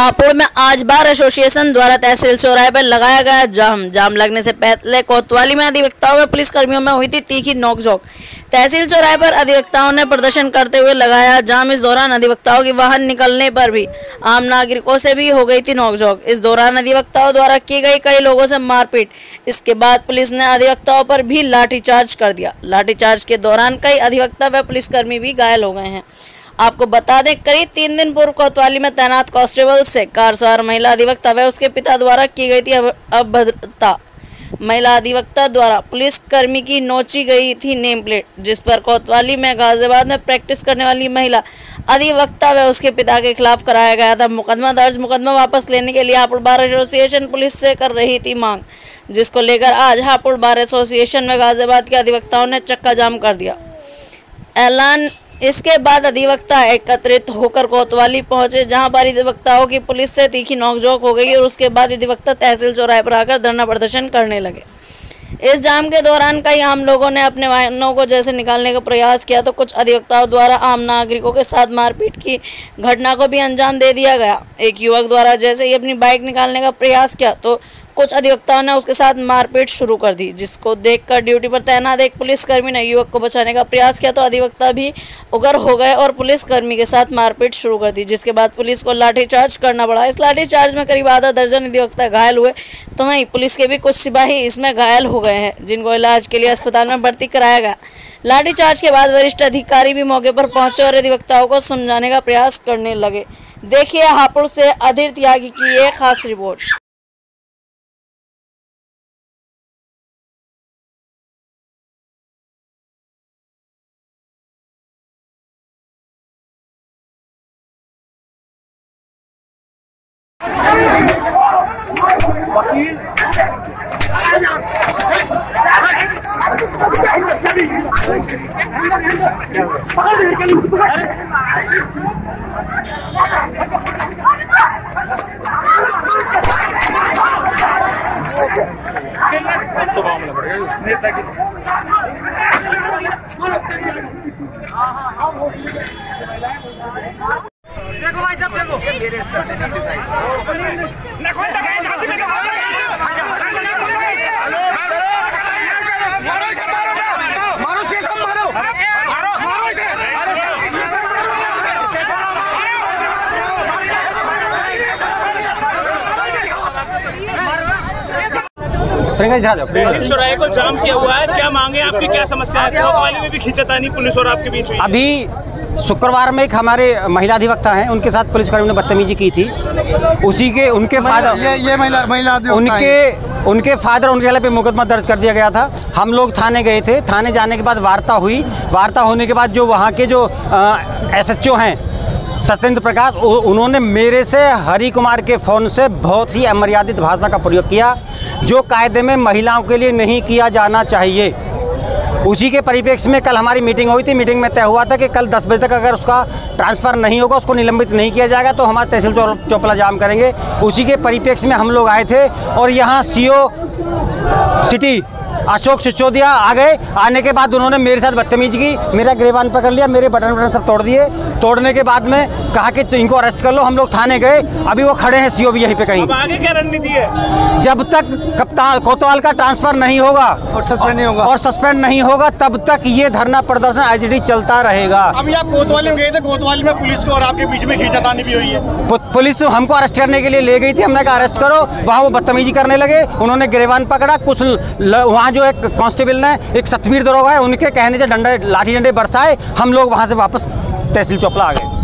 हापुड़ में आज bar association द्वारा तहसील चौराहे पर लगाया गया जाम लगने से पहले कोतवाली में अधिवक्ताओं व पुलिस कर्मियों में हुई थी तीखी नोकझोंक। तहसील चौराहे पर अधिवक्ताओं ने प्रदर्शन करते हुए लगाया जाम। इस दौरान अधिवक्ताओं की वाहन निकलने पर भी आम नागरिकों से भी हो गई थी नोकझोंक। इस दौरान अधिवक्ताओं द्वारा की गई कई लोगों से मारपीट। इसके बाद पुलिस ने अधिवक्ताओं पर भी लाठीचार्ज कर दिया। लाठीचार्ज के दौरान कई अधिवक्ता व पुलिसकर्मी भी घायल हो गए हैं। आपको बता दें, करीब 3 दिन पूर्व कोतवाली में तैनात कांस्टेबल से कार सवार महिला अधिवक्ता व उसके पिता द्वारा की गई थी अभद्रता। महिला अधिवक्ता द्वारा पुलिस कर्मी की नोची गई थी नेम प्लेट, जिस पर कोतवाली में गाजियाबाद में प्रैक्टिस करने वाली महिला अधिवक्ता व उसके पिता के खिलाफ कराया गया था मुकदमा दर्ज। मुकदमा वापस लेने के लिए हापुड़ बार एसोसिएशन पुलिस से कर रही थी मांग, जिसको लेकर आज हापुड़ बार एसोसिएशन में गाजियाबाद के अधिवक्ताओं ने चक्का जाम कर दिया ऐलान। इसके बाद अधिवक्ता एकत्रित होकर कोतवाली पहुंचे, जहां पर अधिवक्ताओं की पुलिस से तीखी नोकझोंक हो गई और उसके बाद अधिवक्ता तहसील चौराहे पर आकर धरना प्रदर्शन करने लगे। इस जाम के दौरान कई आम लोगों ने अपने वाहनों को जैसे निकालने का प्रयास किया, तो कुछ अधिवक्ताओं द्वारा आम नागरिकों के साथ मारपीट की घटना को भी अंजाम दे दिया गया। एक युवक द्वारा जैसे ही अपनी बाइक निकालने का प्रयास किया तो कुछ अधिवक्ताओं ने उसके साथ मारपीट शुरू कर दी, जिसको देखकर ड्यूटी पर तैनात एक पुलिसकर्मी ने युवक को बचाने का प्रयास किया तो अधिवक्ता भी उग्र हो गए और पुलिसकर्मी के साथ मारपीट शुरू कर दी, जिसके बाद पुलिस को लाठीचार्ज करना पड़ा। इस लाठीचार्ज में करीब आधा दर्जन अधिवक्ता घायल हुए, तो वहीं पुलिस के भी कुछ सिपाही इसमें घायल हो गए हैं, जिनको इलाज के लिए अस्पताल में भर्ती कराया गया। लाठीचार्ज के बाद वरिष्ठ अधिकारी भी मौके पर पहुंचे और अधिवक्ताओं को समझाने का प्रयास करने लगे। देखिए हापुड़ से अधीर त्यागी की एक खास रिपोर्ट। देखो भाई साहब, देखो मेरे तहसील चौराहे को जाम किया हुआ है, क्या मांगे आपकी, क्या समस्या है? कोतवाली में भी खींचातानी पुलिस और आपके बीच हुई। अभी शुक्रवार में एक हमारे महिला अधिवक्ता हैं, उनके साथ पुलिसकर्मी ने बदतमीजी की थी। उसी के उनके फादर उनके फादर उनके खिलाफ मुकदमा दर्ज कर दिया गया था। हम लोग थाने गए थे। थाने जाने के बाद वार्ता हुई। वार्ता होने के बाद जो वहाँ के जो SHO हैं सत्येंद्र प्रकाश, उन्होंने मेरे से हरि कुमार के फ़ोन से बहुत ही अमर्यादित भाषा का प्रयोग किया, जो कायदे में महिलाओं के लिए नहीं किया जाना चाहिए। उसी के परिप्रेक्ष्य में कल हमारी मीटिंग हुई थी। मीटिंग में तय हुआ था कि कल 10 बजे तक अगर उसका ट्रांसफ़र नहीं होगा, उसको निलंबित नहीं किया जाएगा, तो हमारा तहसील चौपला जाम करेंगे। उसी के परिप्रेक्ष्य में हम लोग आए थे और यहाँ CO सिटी अशोक सिसोदिया आ गए। आने के बाद उन्होंने मेरे साथ बदतमीजी की, मेरा गिरबान पकड़ लिया, मेरे बटन सब तोड़ दिए। तोड़ने के बाद में कहा कि इनको अरेस्ट कर लो। हम लोग थाने गए, अभी वो खड़े हैं CO भी यहीं पे कहीं। अब आगे क्या रणनीति है? जब तक कप्तान कोतवाल का ट्रांसफर नहीं होगा और सस्पेंड नहीं होगा तब तक ये धरना प्रदर्शन IGD चलता रहेगा। अभी आप कोतवाली में गए थे, कोतवाली में पुलिस को और आपके बीच में खींचातानी भी हुई है। पुलिस हमको अरेस्ट करने के लिए ले गई थी, हमने कहा अरेस्ट करो। वहाँ वो बदतमीजी करने लगे, उन्होंने गिरबान पकड़ा। कुछ वहाँ जो एक कांस्टेबल ने, एक सतवीर दरोगा है, उनके कहने से लाठी डंडे बरसाए। हम लोग वहाँ से वापस तहसील चौपला आ गए।